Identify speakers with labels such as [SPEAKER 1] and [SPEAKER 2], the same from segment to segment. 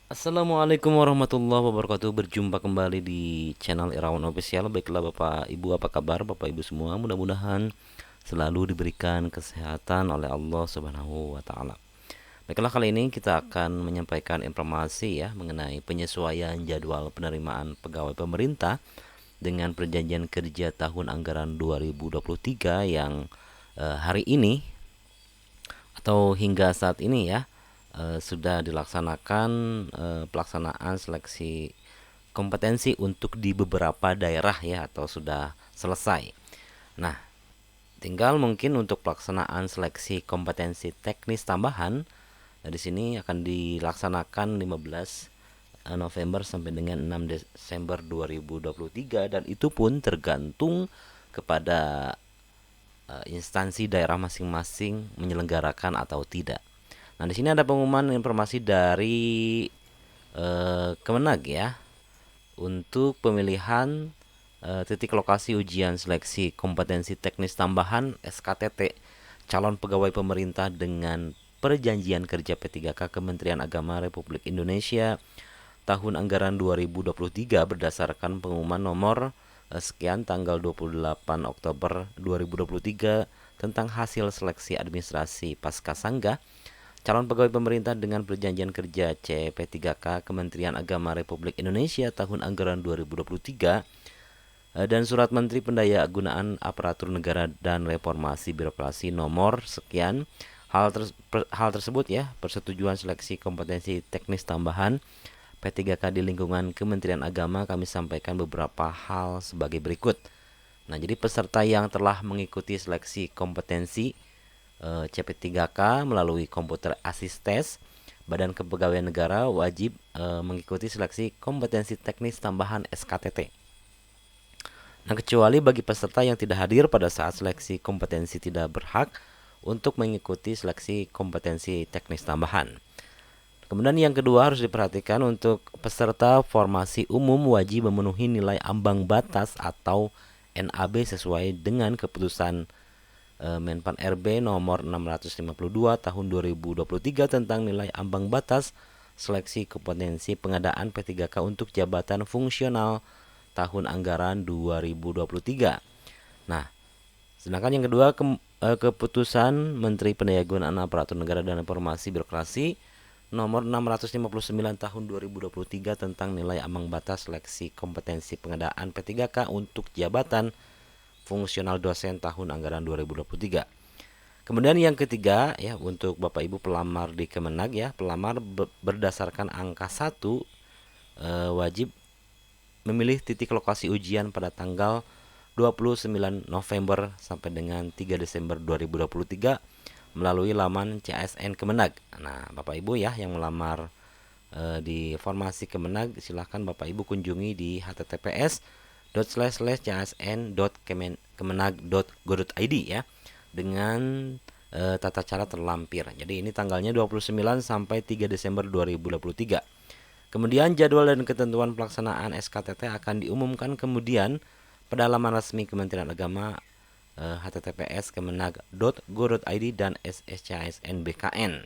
[SPEAKER 1] Assalamualaikum warahmatullahi wabarakatuh. Berjumpa kembali di channel Irawan Official. Baiklah Bapak Ibu, apa kabar Bapak Ibu semua? Mudah-mudahan selalu diberikan kesehatan oleh Allah Subhanahu wa taala. Baiklah, kali ini kita akan menyampaikan informasi ya mengenai penyesuaian jadwal penerimaan pegawai pemerintah dengan Perjanjian Kerja Tahun Anggaran 2023 yang hari ini atau hingga saat ini ya sudah dilaksanakan pelaksanaan seleksi kompetensi untuk di beberapa daerah ya, atau sudah selesai. Nah, tinggal mungkin untuk pelaksanaan seleksi kompetensi teknis tambahan. Nah, di sini akan dilaksanakan 15 November sampai dengan 6 Desember 2023, dan itu pun tergantung kepada instansi daerah masing-masing menyelenggarakan atau tidak. Nah, di sini ada pengumuman informasi dari Kemenag ya untuk pemilihan titik lokasi ujian seleksi kompetensi teknis tambahan SKTT calon pegawai pemerintah dengan Perjanjian Kerja P3K Kementerian Agama Republik Indonesia tahun anggaran 2023 berdasarkan pengumuman nomor sekian tanggal 28 Oktober 2023 tentang hasil seleksi administrasi Pascasangga calon pegawai pemerintah dengan Perjanjian Kerja CP3K Kementerian Agama Republik Indonesia tahun anggaran 2023 dan Surat Menteri Pendayagunaan Aparatur Negara dan Reformasi Birokrasi nomor sekian. Hal tersebut ya, persetujuan seleksi kompetensi teknis tambahan P3K di lingkungan Kementerian Agama, kami sampaikan beberapa hal sebagai berikut. Nah, jadi peserta yang telah mengikuti seleksi kompetensi CP3K melalui komputer assist test Badan Kepegawaian Negara wajib mengikuti seleksi kompetensi teknis tambahan SKTT. Nah, kecuali bagi peserta yang tidak hadir pada saat seleksi kompetensi tidak berhak untuk mengikuti seleksi kompetensi teknis tambahan. Kemudian yang kedua harus diperhatikan untuk peserta formasi umum wajib memenuhi nilai ambang batas atau NAB sesuai dengan keputusan Menpan RB nomor 652 tahun 2023 tentang nilai ambang batas seleksi kompetensi pengadaan P3K untuk jabatan fungsional tahun anggaran 2023. Nah, sedangkan yang kedua keputusan Menteri Pendayagunaan Aparatur Negara dan Reformasi Birokrasi nomor 659 tahun 2023 tentang nilai ambang batas seleksi kompetensi pengadaan P3K untuk jabatan fungsional dosen tahun anggaran 2023. Kemudian yang ketiga ya, untuk Bapak Ibu pelamar di Kemenag ya, pelamar berdasarkan angka 1 wajib memilih titik lokasi ujian pada tanggal 29 November sampai dengan 3 Desember 2023 melalui laman CASN Kemenag. Nah, Bapak Ibu ya yang melamar di formasi Kemenag, silahkan Bapak Ibu kunjungi di https://csn.kemenag.go.id ya dengan tata cara terlampir. Jadi ini tanggalnya 29 sampai 3 Desember 2023. Kemudian jadwal dan ketentuan pelaksanaan SKTT akan diumumkan kemudian pada laman resmi Kementerian Agama https://kemenag.go.id dan SSCASN-BKN.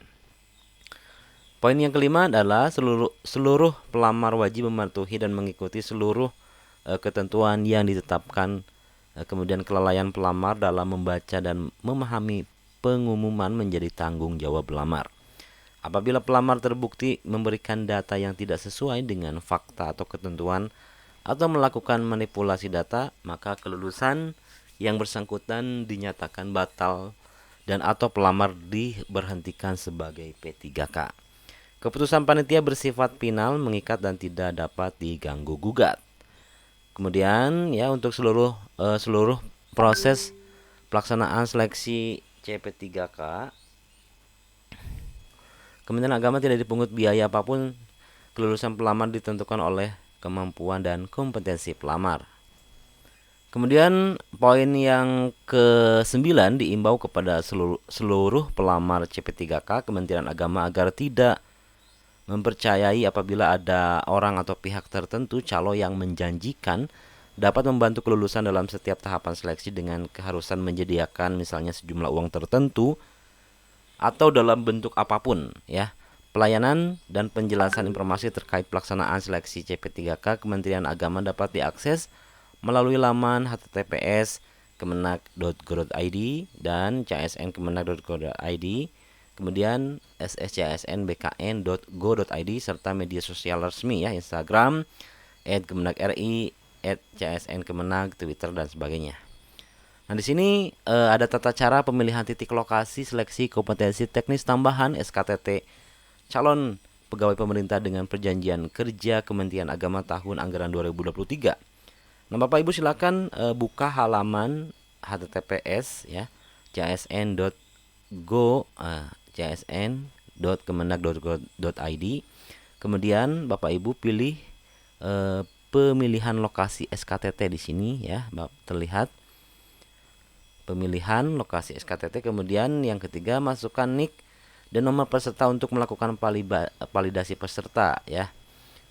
[SPEAKER 1] Poin yang kelima adalah seluruh pelamar wajib mematuhi dan mengikuti seluruh ketentuan yang ditetapkan. Kemudian kelalaian pelamar dalam membaca dan memahami pengumuman menjadi tanggung jawab pelamar. Apabila pelamar terbukti memberikan data yang tidak sesuai dengan fakta atau ketentuan atau melakukan manipulasi data, maka kelulusan yang bersangkutan dinyatakan batal dan atau pelamar diberhentikan sebagai P3K. Keputusan panitia bersifat final, mengikat dan tidak dapat diganggu gugat. Kemudian ya untuk seluruh proses pelaksanaan seleksi CP3K, Kementerian Agama tidak dipungut biaya apapun. Kelulusan pelamar ditentukan oleh kemampuan dan kompetensi pelamar. Kemudian poin yang ke-9 diimbau kepada seluruh pelamar CP3K Kementerian Agama agar tidak mempercayai apabila ada orang atau pihak tertentu calon yang menjanjikan dapat membantu kelulusan dalam setiap tahapan seleksi dengan keharusan menyediakan misalnya sejumlah uang tertentu atau dalam bentuk apapun ya. Pelayanan dan penjelasan informasi terkait pelaksanaan seleksi CP3K Kementerian Agama dapat diakses melalui laman https kemenag.go.id dan csnkemenag.go.id, kemudian sscsnbkn.go.id serta media sosial resmi ya, Instagram @kemenag.ri, @csnkemenag, Twitter dan sebagainya. Nah, di sini ada tata cara pemilihan titik lokasi seleksi kompetensi teknis tambahan SKTT calon pegawai pemerintah dengan perjanjian kerja Kementerian Agama tahun anggaran 2023. Nah, Bapak Ibu silakan buka halaman https ya csn.kemenag.go.id. Kemudian Bapak Ibu pilih pemilihan lokasi SKTT di sini ya, terlihat pemilihan lokasi SKTT. Kemudian yang ketiga, masukkan NIK dan nomor peserta untuk melakukan validasi peserta ya.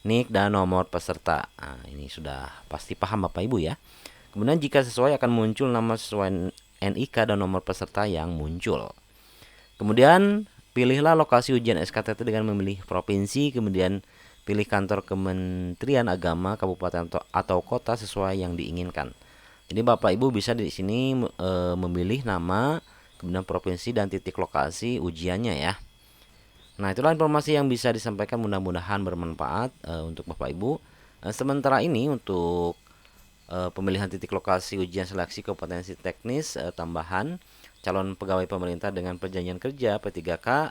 [SPEAKER 1] NIK dan nomor peserta. Nah, ini sudah pasti paham Bapak Ibu ya. Kemudian jika sesuai akan muncul nama sesuai NIK dan nomor peserta yang muncul. Kemudian pilihlah lokasi ujian SKTT dengan memilih provinsi, kemudian pilih kantor Kementerian Agama, kabupaten atau kota sesuai yang diinginkan. Jadi Bapak Ibu bisa di sini memilih nama, kemudian provinsi dan titik lokasi ujiannya ya. Nah, itulah informasi yang bisa disampaikan, mudah-mudahan bermanfaat untuk Bapak Ibu. Sementara ini untuk pemilihan titik lokasi ujian seleksi kompetensi teknis tambahan calon pegawai pemerintah dengan perjanjian kerja P3K,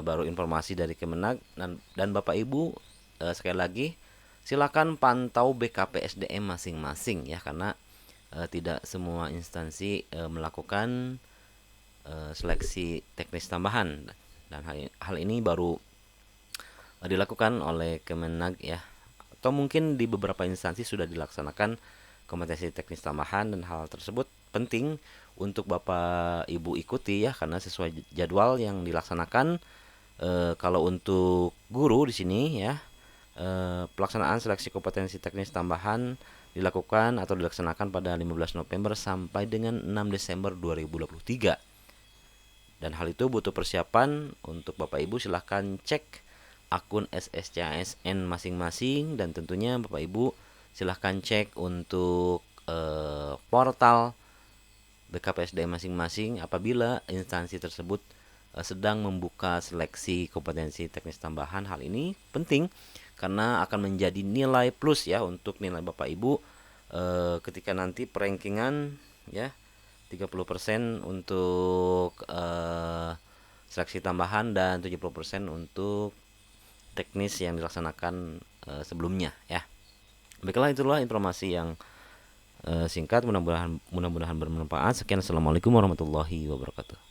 [SPEAKER 1] baru informasi dari Kemenag dan Bapak Ibu sekali lagi silakan pantau BKPSDM masing-masing ya, karena tidak semua instansi melakukan seleksi teknis tambahan, dan hal ini baru dilakukan oleh Kemenag ya, atau mungkin di beberapa instansi sudah dilaksanakan kompetensi teknis tambahan, dan hal tersebut penting untuk Bapak Ibu ikuti ya, karena sesuai jadwal yang dilaksanakan. Kalau untuk guru di sini ya, pelaksanaan seleksi kompetensi teknis tambahan dilakukan atau dilaksanakan pada 15 November sampai dengan 6 Desember 2023. Dan hal itu butuh persiapan. Untuk Bapak Ibu silahkan cek akun SSCSN masing-masing, dan tentunya Bapak Ibu silahkan cek untuk portal BKPSDM masing-masing apabila instansi tersebut sedang membuka seleksi kompetensi teknis tambahan. Hal ini penting karena akan menjadi nilai plus ya untuk nilai Bapak Ibu ketika nanti perankingan ya, 30% untuk seleksi tambahan dan 70% untuk teknis yang dilaksanakan sebelumnya ya. Baiklah, itulah informasi yang singkat, mudah-mudahan bermanfaat. Sekian, assalamualaikum warahmatullahi wabarakatuh.